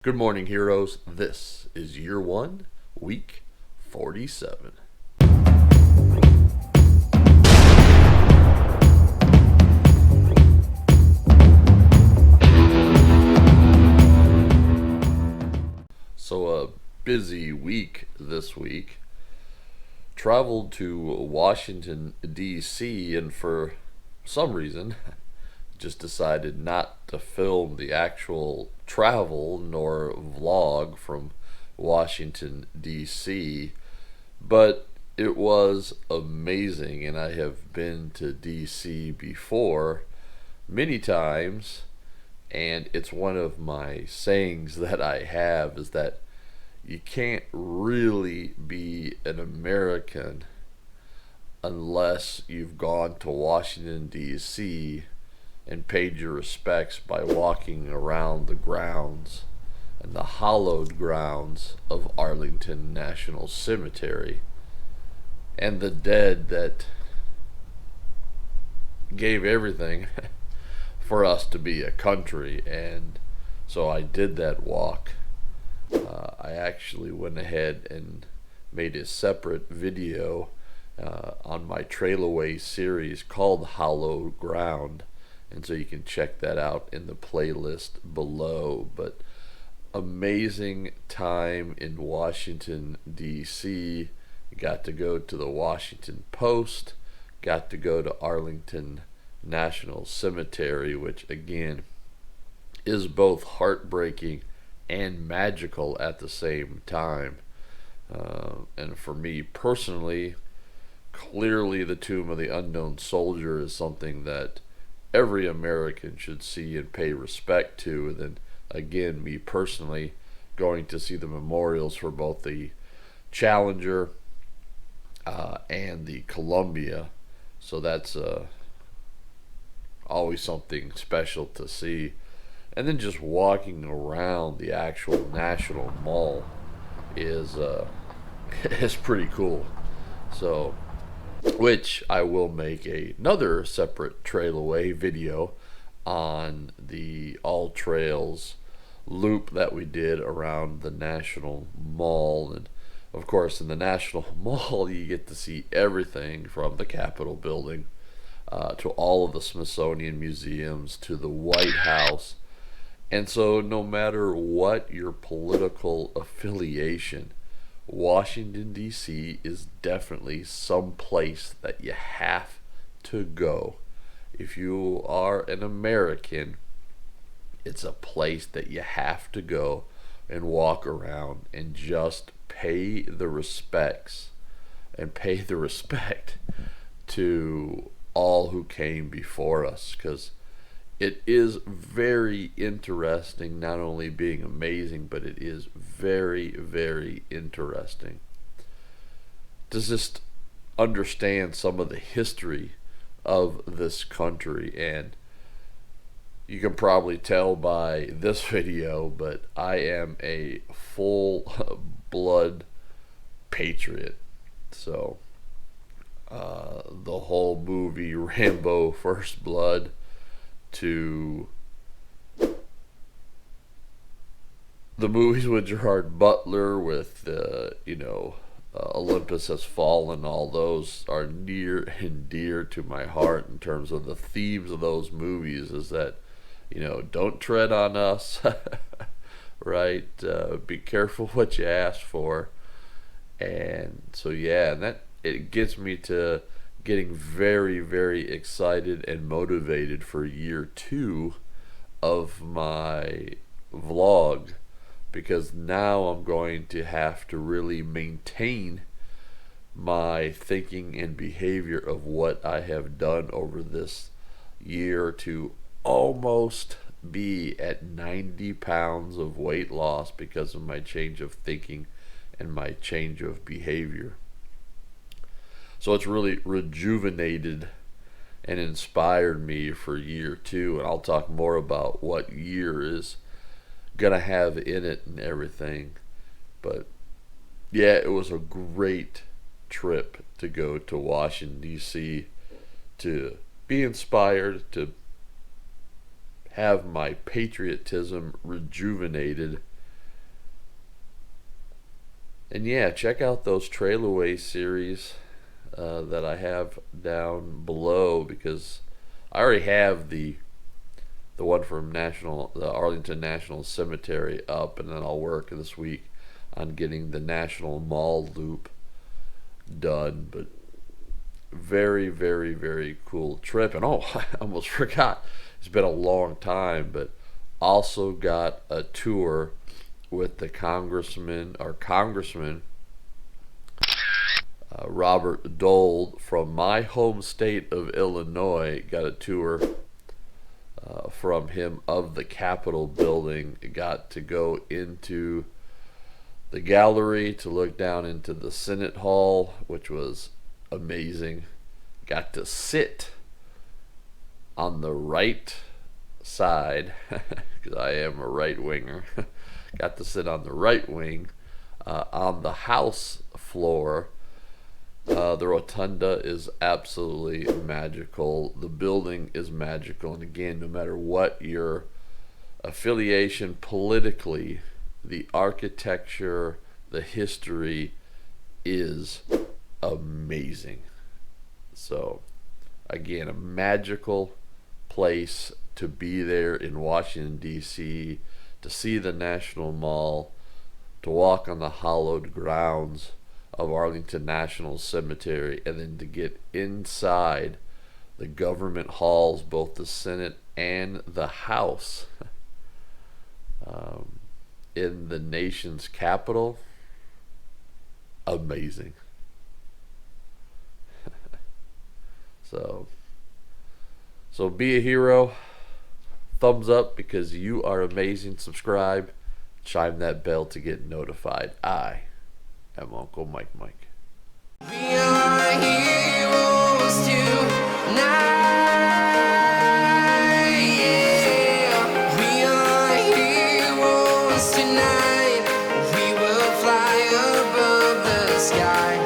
Good morning, heroes. This is year one, week 47. So, a busy week this week. Traveled to Washington, D.C., and for some reason, just decided not to film the actual travel nor vlog from Washington, D.C., but it was amazing, and I have been to D.C. before many times, and it's one of my sayings that I have is that you can't really be an American unless you've gone to Washington, D.C. and paid your respects by walking around the grounds and the hallowed grounds of Arlington National Cemetery and the dead that gave everything for us to be a country. And so I did that walk. I actually went ahead and made a separate video on my Trail Away series called Hallowed Ground, and so you can check that out in the playlist below. But amazing time in Washington, D.C. Got to go to the Washington Post, got to go to Arlington National Cemetery, which again is both heartbreaking and magical at the same time. And for me personally, clearly the Tomb of the Unknown Soldier is something that every American should see and pay respect to. And then again, me personally, going to see the memorials for both the Challenger and the Columbia. So that's always something special to see. And then just walking around the actual National Mall is is pretty cool. So, which I will make another separate Trail Away video on the All Trails loop that we did around the National Mall. And of course, in the National Mall, you get to see everything from the Capitol building to all of the Smithsonian museums to the White House. And so, no matter what your political affiliation, Washington, D.C. is definitely some place that you have to go. If you are an American, it's a place that you have to go and walk around and just pay the respects and pay the respect to all who came before us, because it is very interesting, not only being amazing, but it is very, very interesting to just understand some of the history of this country. And you can probably tell by this video, but I am a full blood patriot. So the whole movie Rambo First Blood to the movies with Gerard Butler, with Olympus Has Fallen, all those are near and dear to my heart in terms of the themes of those movies. Is that, don't tread on us, right? Be careful what you ask for. And so, yeah, and that it gets me to getting very, very excited and motivated for year two of my vlog, because now I'm going to have to really maintain my thinking and behavior of what I have done over this year to almost be at 90 pounds of weight loss because of my change of thinking and my change of behavior. So it's really rejuvenated and inspired me for year two. And I'll talk more about what year is going to have in it and everything. But yeah, it was a great trip to go to Washington, D.C., to be inspired, to have my patriotism rejuvenated, And yeah, check out those Trailaway series that I have down below, because I already have the one from the Arlington National Cemetery up, and then I'll work this week on getting the National Mall loop done. But very, very, very cool trip. And oh, I almost forgot. It's been a long time, but also got a tour with the congressman Robert Dole from my home state of Illinois. Got a tour from him of the Capitol building. Got to go into the gallery to look down into the Senate Hall, which was amazing. Got to sit on the right side, because I am a right winger. Got to sit on the right wing on the House floor. The rotunda is absolutely magical. The building is magical. And again, no matter what your affiliation politically, the architecture, the history is amazing. So, again, a magical place to be there in Washington, D.C., to see the National Mall, to walk on the hallowed grounds of Arlington National Cemetery, and then to get inside the government halls, both the Senate and the House, in the nation's capital. Amazing. So be a hero. Thumbs up because you are amazing. Subscribe. Chime that bell to get notified. I am Uncle Mike. We are heroes tonight. Yeah. We are heroes tonight. We will fly above the sky.